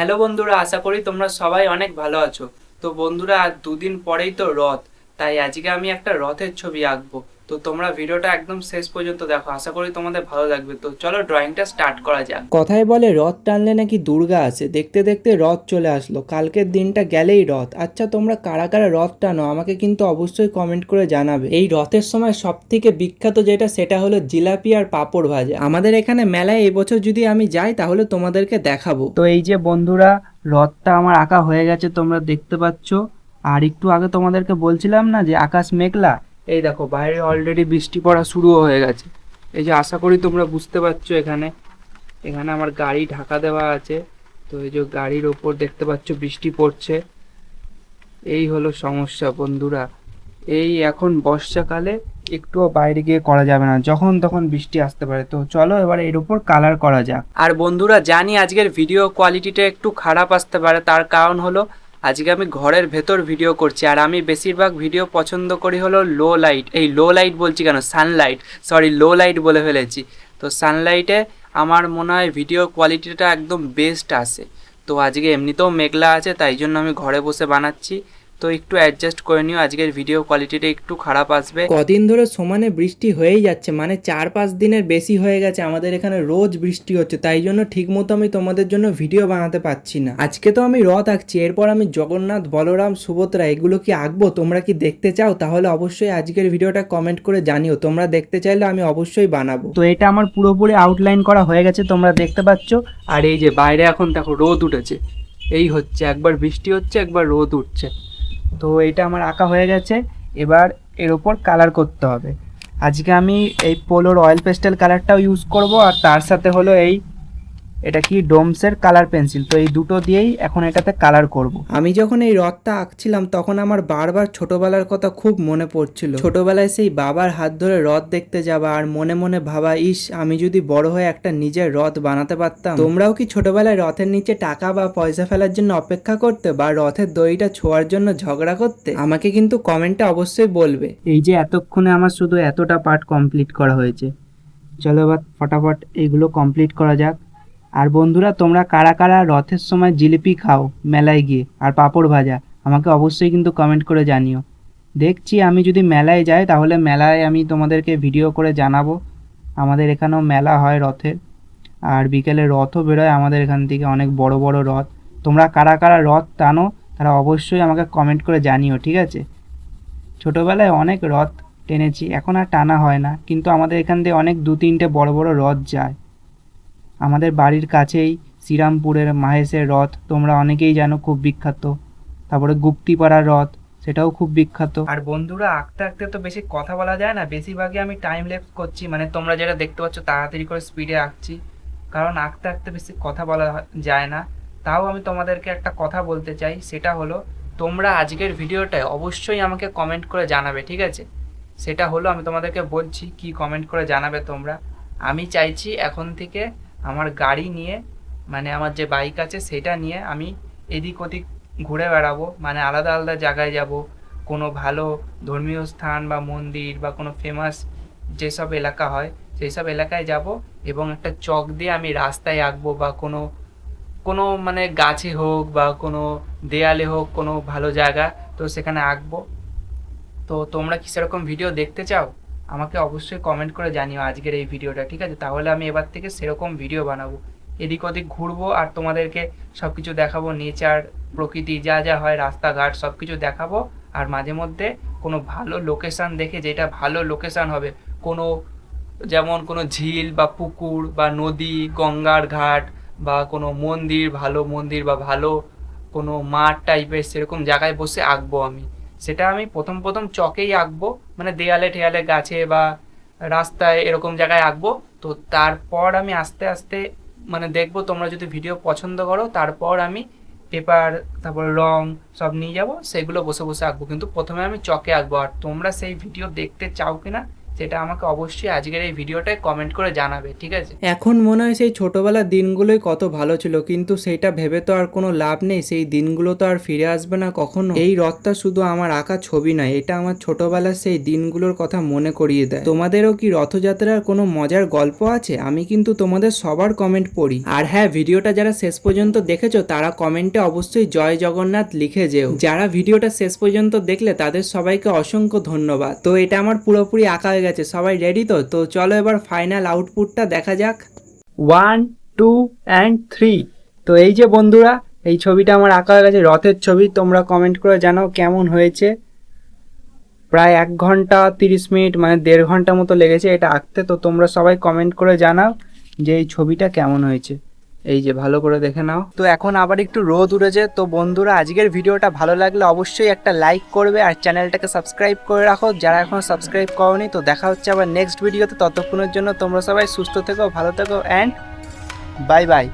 Hello বন্ধুরা, আশা করি তোমরা সবাই অনেক ভালো আছো। তো বন্ধুরা, আর দুদিন পরেই তো রথ, তাই আজকে আমি একটা রথের ছবি আঁকবো। তো তোমরা ভিডিওটা একদম শেষ পর্যন্ত দেখো, আশা করি তোমাদের ভালো লাগবে। তো চলো ড্রয়িংটা স্টার্ট করা যাক। কথায় বলে রথ টানলে নাকি দুর্গা আসে। দেখতে দেখতে রথ চলে আসলো, কালকের দিনটা গেলেই রথ। আচ্ছা, তোমরা কারা কারা রথ টানো আমাকে কিন্তু অবশ্যই কমেন্ট করে জানাবে। এই রথের সময় সব থেকে বিখ্যাত যেটা সেটা হলো জিলাপি আর পাঁপড় ভাজা। আমাদের এখানে মেলায় এবছর যদি আমি যাই তাহলে তোমাদেরকে দেখাবো। তো এই যে বন্ধুরা, রথটা আমার আঁকা হয়ে গেছে, তোমরা দেখতে পাচ্ছ। আর একটু আগে তোমাদেরকে বলছিলাম না যে আকাশ মেঘলা, এই দেখো বাইরে অলরেডি বৃষ্টি পড়া শুরু হয়ে গেছে। এই যে আশা করি তোমরা বুঝতে পারছো, এখানে এখানে আমার গাড়ি ঢাকা দেওয়া আছে। তো এই যে গাড়ির ওপর দেখতে পাচ্ছ বৃষ্টি পড়ছে। এই হলো সমস্যা বন্ধুরা, এই এখন বর্ষাকালে একটুও বাইরে গিয়ে করা যাবে না, যখন তখন বৃষ্টি আসতে পারে। তো চলো এবার এর উপর কালার করা যাক। আর বন্ধুরা, জানি আজকের ভিডিও কোয়ালিটিটা একটু খারাপ আসতে পারে, তার কারণ হলো আজকে আমি ঘরের ভেতর ভিডিও করছি। আর আমি বেশিরভাগ ভিডিও পছন্দ করি হলো লো লাইট, এই লো লাইট বলছি কেন, সানলাইট, সরি লো লাইট বলে ফেলেছি। তো সানলাইটে আমার মনে হয় ভিডিও কোয়ালিটিটা একদম বেস্ট আসে। তো আজকে এমনিতেও মেঘলা আছে, তাই জন্য আমি ঘরে বসে বানাচ্ছি। তো একটু অ্যাডজাস্ট করে নিও, আজকের ভিডিও কোয়ালিটিটা একটু খারাপ আসবে। কদিন ধরে সমানে বৃষ্টি হয়েই যাচ্ছে, মানে 4-5 দিনের বেশি হয়ে গেছে। আমাদের এখানে রোজ বৃষ্টি হচ্ছে, তাই জন্য ঠিক মতো আমি তোমাদের জন্য ভিডিও বানাতে পারছি না। আজকে তো আমি রথ আঁকছি, এরপর আমি জগন্নাথ, বলরাম, সুভদ্রা এগুলো কি আঁকবো। তোমরা কি দেখতে চাও? তাহলে অবশ্যই আজকের ভিডিওটা কমেন্ট করে জানিও। তোমরা দেখতে চাইলে আমি অবশ্যই বানাবো। তো এটা আমার পুরোপুরি আউটলাইন করা হয়ে গেছে, তোমরা দেখতে পাচ্ছ। আর এই যে বাইরে এখন দেখো রোদ উঠেছে, এই হচ্ছে একবার বৃষ্টি হচ্ছে একবার রোদ উঠছে। তো এটা আমার আঁকা হয়ে গেছে, এবার এর ওপর কালার করতে হবে। আজকে আমি এই পোলোর অয়েল পেস্টেল কালারটাও ইউজ করব, আর তার সাথে হলো এটা কি ডোমসের কালার পেন্সিল। তো এই দুটো দিয়েই এখন এটাতে কালার করব। আমি যখন এই রথটা আঁকছিলাম তখন আমার বারবার ছোটবেলার কথা খুব মনে পড়ছিল। ছোটবেলায় সেই বাবার হাত ধরে রথ দেখতে যাওয়া আর মনে মনে ভাবা, ইস আমি যদি বড় হয়ে একটা নিজের রথ বানাতে পারতাম। তোমরাও কি ছোটবেলায় রথের নিচে টাকা বা পয়সা ফেলার জন্য অপেক্ষা করতে, বা রথের দড়িটা ছোঁয়ার জন্য ঝগড়া করতে? আমাকে কিন্তু কমেন্টে অবশ্যই বলবে। এই যে এতক্ষণে আমার শুধু এতটা পার্ট কমপ্লিট করা হয়েছে, চলো এবার ফটাফট এইগুলো কমপ্লিট করা যাক। আর বন্ধুরা, তোমরা কারা কারা রথের সময় জিলিপি খাও মেলায় গিয়ে, আর পাঁপড় ভাজা, আমাকে অবশ্যই কিন্তু কমেন্ট করে জানিও। দেখছি আমি যদি মেলায় যাই তাহলে মেলায় আমি তোমাদেরকে ভিডিও করে জানাবো। আমাদের এখানেও মেলা হয় রথের, আর বিকেলে রথও বেরোয় আমাদের এখান থেকে, অনেক বড় বড় রথ। তোমরা কারা কারা রথ টানো তারা অবশ্যই আমাকে কমেন্ট করে জানিও, ঠিক আছে? ছোটোবেলায় অনেক রথ টেনেছি, এখন আর টানা হয় না, কিন্তু আমাদের এখান থেকে অনেক 2-3টে বড় বড় রথ যায়। আমাদের বাড়ির কাছেই শ্রীরামপুরের মাহেশের রথ, তোমরা অনেকেই জানো, খুব বিখ্যাত। তারপরে গুপ্তিপাড়ার রথ, সেটাও খুব বিখ্যাত। আর বন্ধুরা, আঁকতে আঁকতে তো বেশি কথা বলা যায় না, বেশিরভাগই আমি টাইম ল্যাপস করছি, মানে তোমরা যেটা দেখতে পাচ্ছ তাড়াতাড়ি করে স্পিডে আঁকছি, কারণ আঁকতে আঁকতে বেশি কথা বলা যায় না। তাও আমি তোমাদেরকে একটা কথা বলতে চাই, সেটা হলো তোমরা আজকের ভিডিওটায় অবশ্যই আমাকে কমেন্ট করে জানাবে, ঠিক আছে? সেটা হলো আমি তোমাদেরকে বলছি কি কমেন্ট করে জানাবে তোমরা। আমি চাইছি এখন থেকে আমার গাড়ি নিয়ে, মানে আমার যে বাইক আছে সেটা নিয়ে আমি এদিক ওদিক ঘুরে বেড়াবো, মানে আলাদা আলাদা জায়গায় যাব। কোনো ভালো ধর্মীয় স্থান বা মন্দির বা কোনো ফেমাস যেসব এলাকা হয় সেই সব এলাকায় যাব, এবং একটা চক দিয়ে আমি রাস্তায় আঁকবো, বা কোনো কোনো মানে গাছে হোক বা কোনো দেয়ালে হোক, কোনো ভালো জায়গা, তো সেখানে আঁকবো। তো তোমরা কি সেরকম ভিডিও দেখতে চাও? আমাকে অবশ্যই কমেন্ট করে জানিও আজকের এই ভিডিওটা, ঠিক আছে? তাহলে আমি এবার থেকে সেরকম ভিডিও বানাবো, এদিক ওদিক ঘুরবো আর তোমাদেরকে সব কিছু দেখাবো, নেচার, প্রকৃতি যা যা হয়, রাস্তাঘাট সব কিছু দেখাবো। আর মাঝে মধ্যে কোনো ভালো লোকেশান দেখে, যেটা ভালো লোকেশান হবে, কোনো যেমন কোনো ঝিল বা পুকুর বা নদী, গঙ্গার ঘাট, বা কোনো মন্দির, ভালো মন্দির বা ভালো কোনো মাঠ টাইপের, সেরকম জায়গায় বসে আঁকবো আমি। সেটা আমি প্রথম প্রথম চকেই আঁকবো, মানে দেয়ালে ঠেয়ালে, গাছে বা রাস্তায় এরকম জায়গায় আঁকবো। তো তারপর আমি আস্তে আস্তে মানে দেখবো তোমরা যদি ভিডিও পছন্দ করো, তারপর আমি পেপার, তারপর রং সব নিয়ে যাব, সেগুলো বসে বসে আঁকবো। কিন্তু প্রথমে আমি চকে আঁকবো, আর তোমরা সেই ভিডিও দেখতে চাও কিনা সেটা আমাকে অবশ্যই আজকের এই ভিডিওটায় কমেন্ট করে জানাবে, ঠিক আছে? এখন মনে হয় সেই ছোটবেলার দিনগুলোই কত ভালো ছিল, কিন্তু সেইটা ভেবে তো আর কোনো লাভ নেই, সেই দিনগুলো তো আর ফিরে আসবে না কখনো। এই রথটা শুধু আমার আঁকা ছবি নয়, এটা আমার ছোটবেলার সেই দিনগুলোর কথা মনে করিয়ে দেয়। তোমাদেরও কি রথযাত্রার কোনো মজার গল্প আছে? আমি কিন্তু তোমাদের সবার কমেন্ট পড়ি। আর হ্যাঁ, ভিডিওটা যারা শেষ পর্যন্ত দেখেছো তারা কমেন্টে অবশ্যই জয় জগন্নাথ লিখে যেও। যারা ভিডিওটা শেষ পর্যন্ত দেখলে তাদের সবাইকে অসংখ্য ধন্যবাদ। তো এটা আমার পুরোপুরি আঁকা হয়ে গেছে, সবাই রেডি তো? তো চলো এবার ফাইনাল আউটপুটটা দেখা যাক। 1 2 and 3। তো এই যে বন্ধুরা, এই ছবিটা আমার আঁকা হয়ে গেছে, রথের ছবি। তোমরা কমেন্ট করে জানাও কেমন হয়েছে। প্রায় 1 ঘন্টা 30 মিনিট মানে 1.5 ঘন্টা মতো লেগেছে এটা আঁকতে। তো তোমরা সবাই কমেন্ট করে জানাও যে এই ছবিটা কেমন হয়েছে। এই যে ভালো করে দেখে নাও। তো এখন আবার একটু রোদ উঠেছে। তো বন্ধুরা, আজকের ভিডিওটা ভালো লাগলে অবশ্যই একটা লাইক করবে আর চ্যানেলটাকে সাবস্ক্রাইব করে রাখো যারা এখনো সাবস্ক্রাইব করোনি। তো দেখা হচ্ছে আবার নেক্সট ভিডিওতে। ততক্ষণের জন্য তোমরা সবাই সুস্থ থেকো, ভালো থেকো অ্যান্ড বাই বাই।